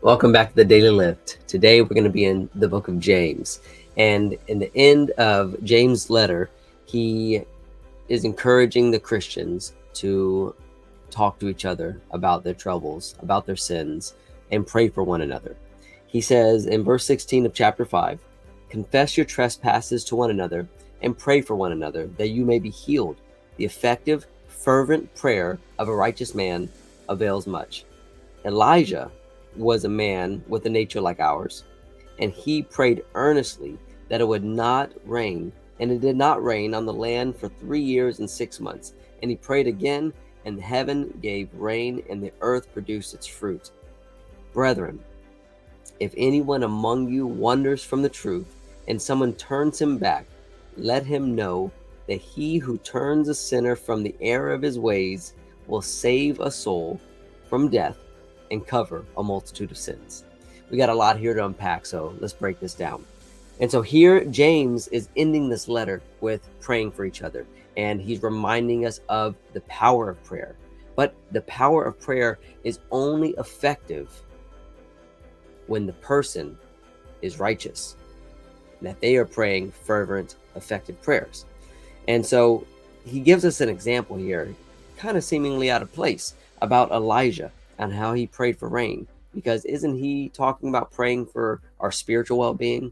Welcome back to the Daily Lift. Today we're going to be in the book of James. And in the end of James' letter, he is encouraging the Christians to talk to each other about their troubles, about their sins, and pray for one another. He says in verse 16 of chapter 5, "Confess your trespasses to one another and pray for one another that you may be healed. The effective, fervent prayer of a righteous man avails much." Elijah was a man with a nature like ours, and he prayed earnestly that it would not rain, and it did not rain on the land for 3 years and 6 months. And he prayed again, and heaven gave rain, and the earth produced its fruit. Brethren, if anyone among you wanders from the truth, and someone turns him back, let him know that he who turns a sinner from the error of his ways will save a soul from death and cover a multitude of sins. We got a lot here to unpack, so let's break this down. And so here James is ending this letter with praying for each other, and he's reminding us of the power of prayer. But the power of prayer is only effective when the person is righteous, that they are praying fervent, effective prayers. And so he gives us an example here, kind of seemingly out of place, about Elijah and how he prayed for rain, because isn't he talking about praying for our spiritual well-being?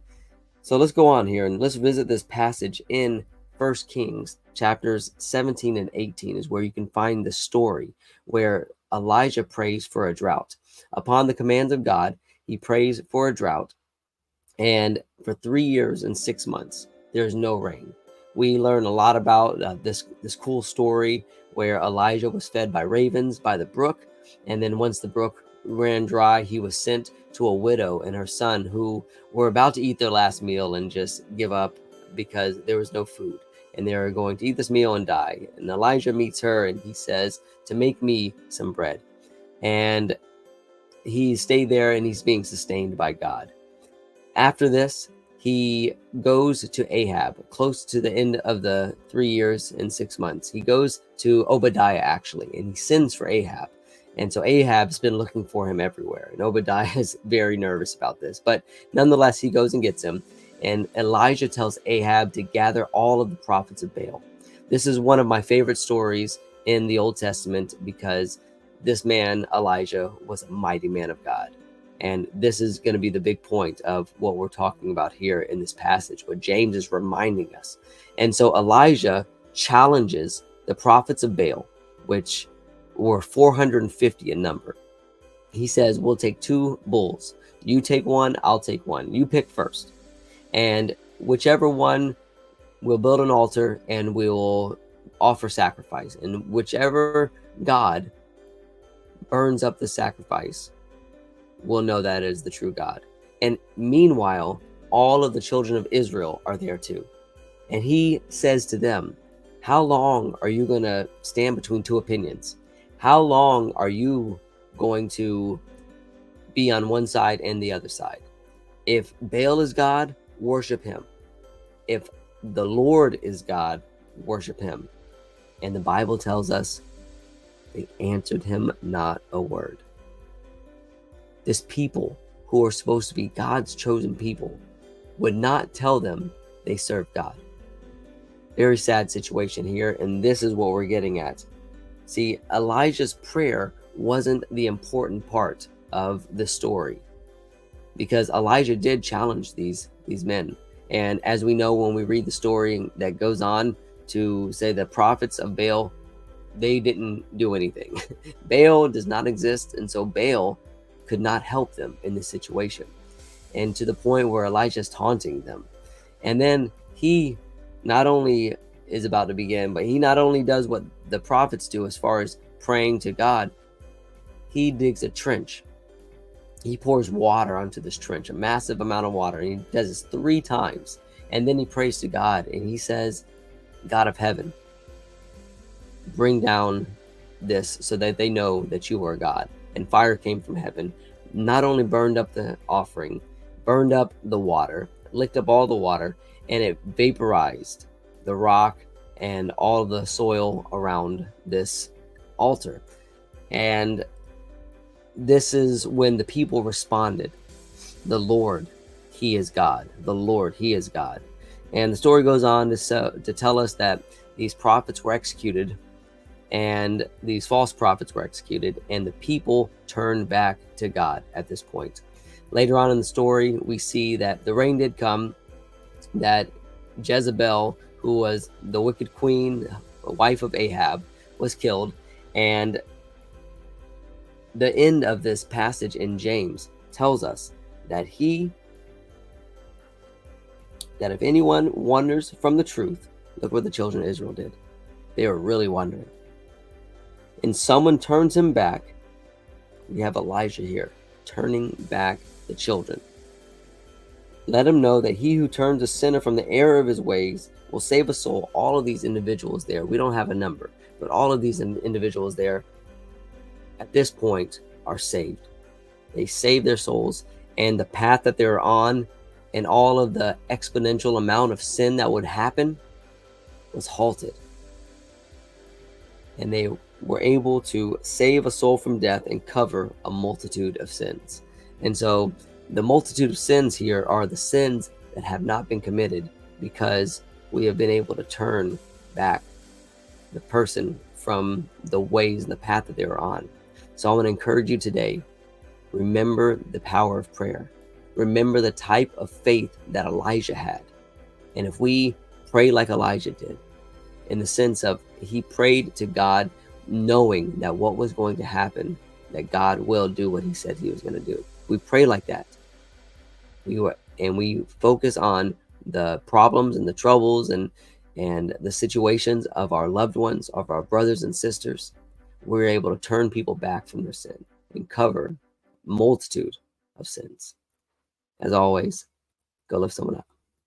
So let's go on here and let's visit this passage in 1 Kings chapters 17 and 18 is where you can find the story where Elijah prays for a drought. Upon the commands of God, he prays for a drought, and for 3 years and 6 months, there's no rain. We learn a lot about this cool story where Elijah was fed by ravens by the brook. And then once the brook ran dry, he was sent to a widow and her son who were about to eat their last meal and just give up because there was no food. And they were going to eat this meal and die. And Elijah meets her and he says to make me some bread. And he stayed there and he's being sustained by God. After this, he goes to Ahab, close to the end of the 3 years and 6 months. He goes to Obadiah, actually, and he sends for Ahab. And so Ahab's been looking for him everywhere. And Obadiah is very nervous about this. But nonetheless, he goes and gets him. And Elijah tells Ahab to gather all of the prophets of Baal. This is one of my favorite stories in the Old Testament because this man, Elijah, was a mighty man of God. And this is going to be the big point of what we're talking about here in this passage, what James is reminding us. And so Elijah challenges the prophets of Baal, which were 450 in number. He says, we'll take 2 bulls. You take one, I'll take one. You pick first. And whichever one, we'll build an altar and we'll offer sacrifice. And whichever God burns up the sacrifice, we'll know that is the true God. And meanwhile, all of the children of Israel are there too. And he says to them, how long are you going to stand between 2 opinions? How long are you going to be on one side and the other side? If Baal is God, worship him. If the Lord is God, worship him. And the Bible tells us they answered him not a word. This people who are supposed to be God's chosen people would not tell them they serve God. Very sad situation here, and this is what we're getting at. See, Elijah's prayer wasn't the important part of the story because Elijah did challenge these men. And as we know, when we read the story that goes on to say the prophets of Baal, they didn't do anything. Baal does not exist, and so Baal could not help them in this situation. And to the point where Elijah's taunting them. And then he not only is about to begin, but he not only does what the prophets do as far as praying to God, he digs a trench. He pours water onto this trench, a massive amount of water, and he does this 3 times. And then he prays to God and he says, God of heaven, bring down this so that they know that you are God. And fire came from heaven, not only burned up the offering, burned up the water, licked up all the water, and it vaporized the rock and all the soil around this altar. And this is when the people responded, "The Lord, He is God. The Lord, He is God." And the story goes on to tell us that these prophets were executed, and these false prophets were executed, and the people turned back to God at this point. Later on in the story, we see that the rain did come, that Jezebel, who was the wicked queen, wife of Ahab, was killed, and the end of this passage in James tells us that if anyone wanders from the truth, look what the children of Israel did. They were really wandering. And someone turns him back. We have Elijah here, turning back the children. Let him know that he who turns a sinner from the error of his ways will save a soul. All of these individuals there, we don't have a number, but all of these individuals there at this point are saved. They saved their souls, and the path that they're on and all of the exponential amount of sin that would happen was halted. And they were able to save a soul from death and cover a multitude of sins. And so the multitude of sins here are the sins that have not been committed because we have been able to turn back the person from the ways and the path that they were on. So I want to encourage you today, remember the power of prayer. Remember the type of faith that Elijah had. And if we pray like Elijah did, in the sense of he prayed to God knowing that what was going to happen, that God will do what he said he was going to do. We pray like that. We focus on the problems and the troubles and the situations of our loved ones, of our brothers and sisters. We're able to turn people back from their sin and cover a multitude of sins. As always, go lift someone up.